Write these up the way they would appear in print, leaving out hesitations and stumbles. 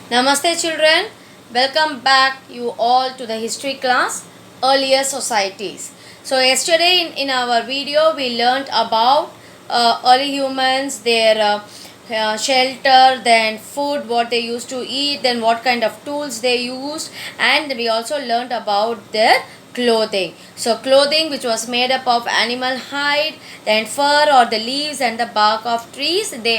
Namaste children, welcome back you all to the history class, earlier societies. So yesterday in our video we learnt about early humans, their shelter, then food, what they used to eat, then what kind of tools they used, and we also learnt about their clothing. So clothing which was made up of animal hide, then fur or the leaves and the bark of trees, they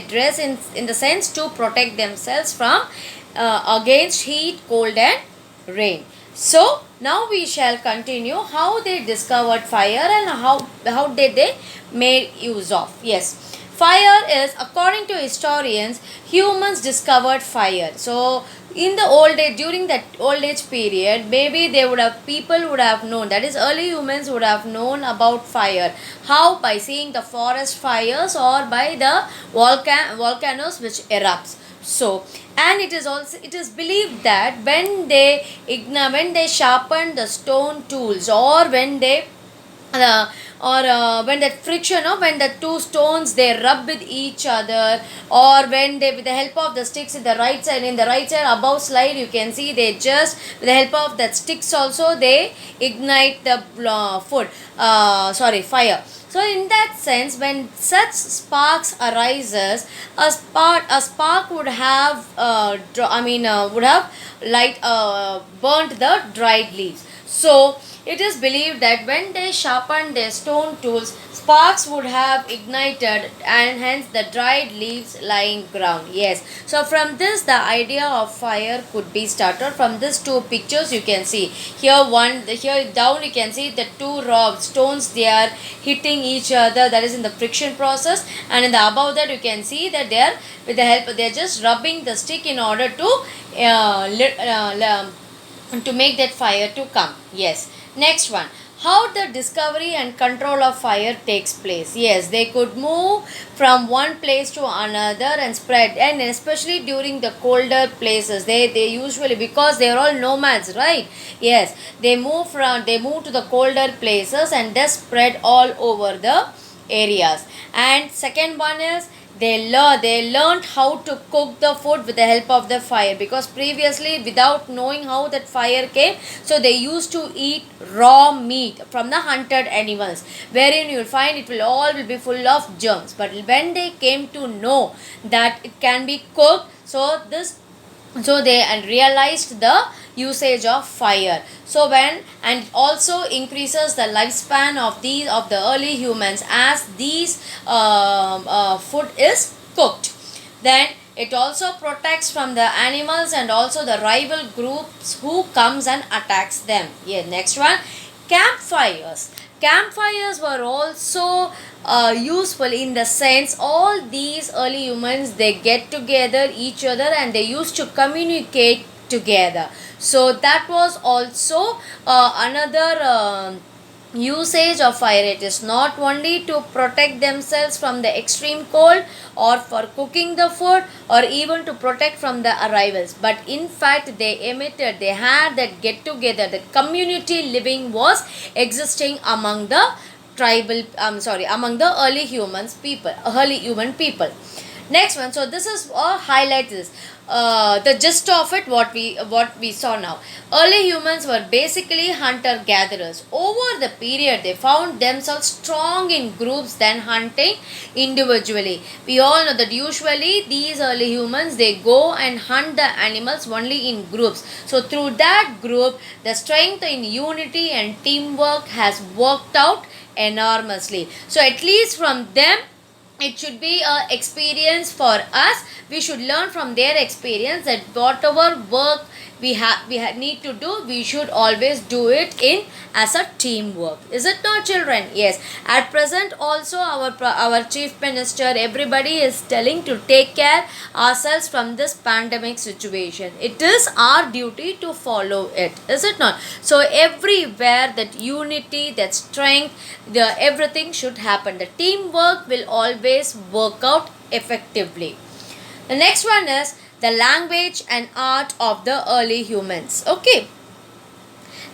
dress in the sense to protect themselves from against heat, cold and rain. So now we shall continue how they discovered fire and how did they made use of. Yes, fire is, according to historians, humans discovered fire. So in the old age, during that old age period, maybe they would have, people would have known, that is early humans would have known about fire. How? By seeing the forest fires or by the volcanoes which erupts. So, and it is believed that when they sharpen the stone tools, or when they when that friction of when the two stones they rub with each other, or when they, with the help of the sticks in the right side, above slide you can see, they just with the help of that sticks also they ignite the fire. So in that sense, when such sparks arises, a spark would have would have burnt the dried leaves. So it is believed that when they sharpened their stone tools, sparks would have ignited and hence the dried leaves lying ground. Yes. So from this the idea of fire could be started. From these two pictures you can see. Here down you can see the two rocks, stones, they are hitting each other, that is in the friction process, and in the above that you can see that they are, with the help, they are just rubbing the stick in order to make that fire to come. Yes. Next one, how the discovery and control of fire takes place. Yes, they could move from one place to another and spread, and especially during the colder places, they usually, because they are all nomads, right? Yes, they move to the colder places and they spread all over the areas. And second one is, they learned how to cook the food with the help of the fire, because previously without knowing how that fire came, so they used to eat raw meat from the hunted animals, wherein you will find it will be full of germs. But when they came to know that it can be cooked, so they and realized the usage of fire. So when, and also increases the lifespan of the early humans as these food is cooked. Then it also protects from the animals and also the rival groups who comes and attacks them. Yeah, next one, campfires. Campfires were also useful in the sense, all these early humans, they get together each other and they used to communicate together. So that was also another usage of fire. It is not only to protect themselves from the extreme cold or for cooking the food or even to protect from the arrivals, but in fact they had that get together, that community living was existing among the among the early human people. Next one, so this is highlight this, the gist of it, what we saw now. Early humans were basically hunter gatherers. Over the period they found themselves strong in groups than hunting individually. We all know that usually these early humans, they go and hunt the animals only in groups. So through that group, the strength in unity and teamwork has worked out enormously. So at least from them, it should be a experience for us. We should learn from their experience that whatever work need to do, we should always do it in as a teamwork. Is it not, children? Yes. At present also our chief minister, everybody is telling to take care ourselves from this pandemic situation. It is our duty to follow it. Is it not? So everywhere that unity, that strength, the everything should happen. The teamwork will always work out effectively. The next one is the language and art of the early humans. Okay.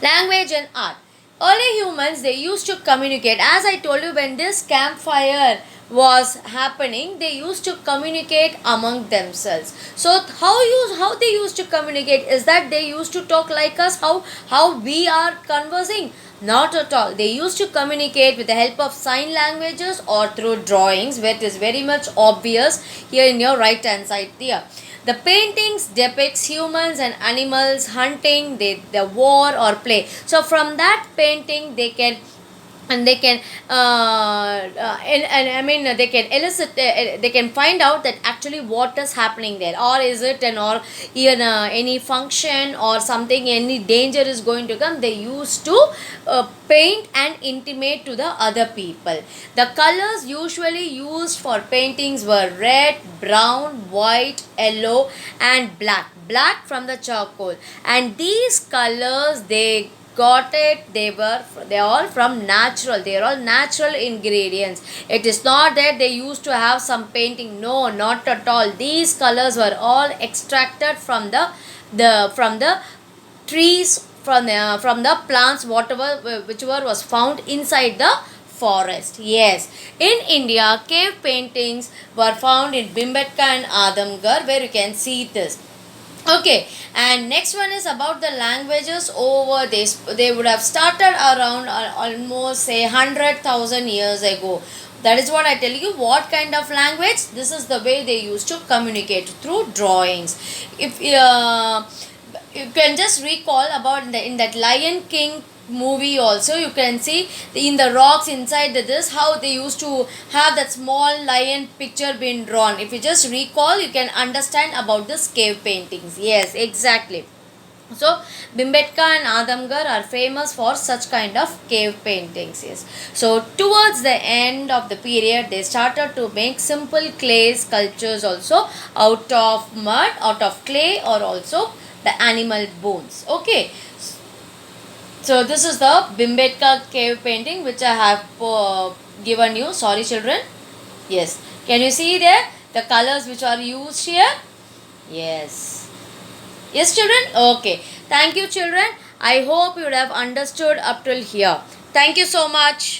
Language and art. Early humans, they used to communicate. As I told you, when this campfire was happening, they used to communicate among themselves. So how they used to communicate is that they used to talk like us, how we are conversing. Not at all. They used to communicate with the help of sign languages or through drawings, where it is very much obvious here in your right hand side here. The paintings depicts humans and animals hunting, the war or play. So from that painting they can and I mean they can elicit they can find out that actually what is happening there, or is it an or even any function or something, any danger is going to come. They used to paint and intimate to the other people. The colors usually used for paintings were red, brown, white, yellow and black from the charcoal. And these colors, they got it, they all from natural, they are all natural ingredients. It is not that they used to have some painting, no, not at all. These colors were all extracted from the trees, from the plants, whatever whichever was found inside the forest. Yes, in India, cave paintings were found in Bhimbetka and Adamgarh, where you can see this. Okay, and next one is about the languages over this. They would have started around almost say 100,000 years ago. That is what I tell you. What kind of language? This is the way they used to communicate through drawings. If you can just recall about in that Lion King movie also, you can see in the rocks inside this how they used to have that small lion picture being drawn. If you just recall, you can understand about this cave paintings. Yes, exactly. So Bhimbetka and Adamgarh are famous for such kind of cave paintings. Yes. So towards the end of the period, they started to make simple clay sculptures also, out of mud, out of clay, or also the animal bones. Okay. So this is the Bhimbetka cave painting which I have given you. Sorry children. Yes. Can you see there the colors which are used here? Yes. Yes children? Okay. Thank you children. I hope you would have understood up till here. Thank you so much.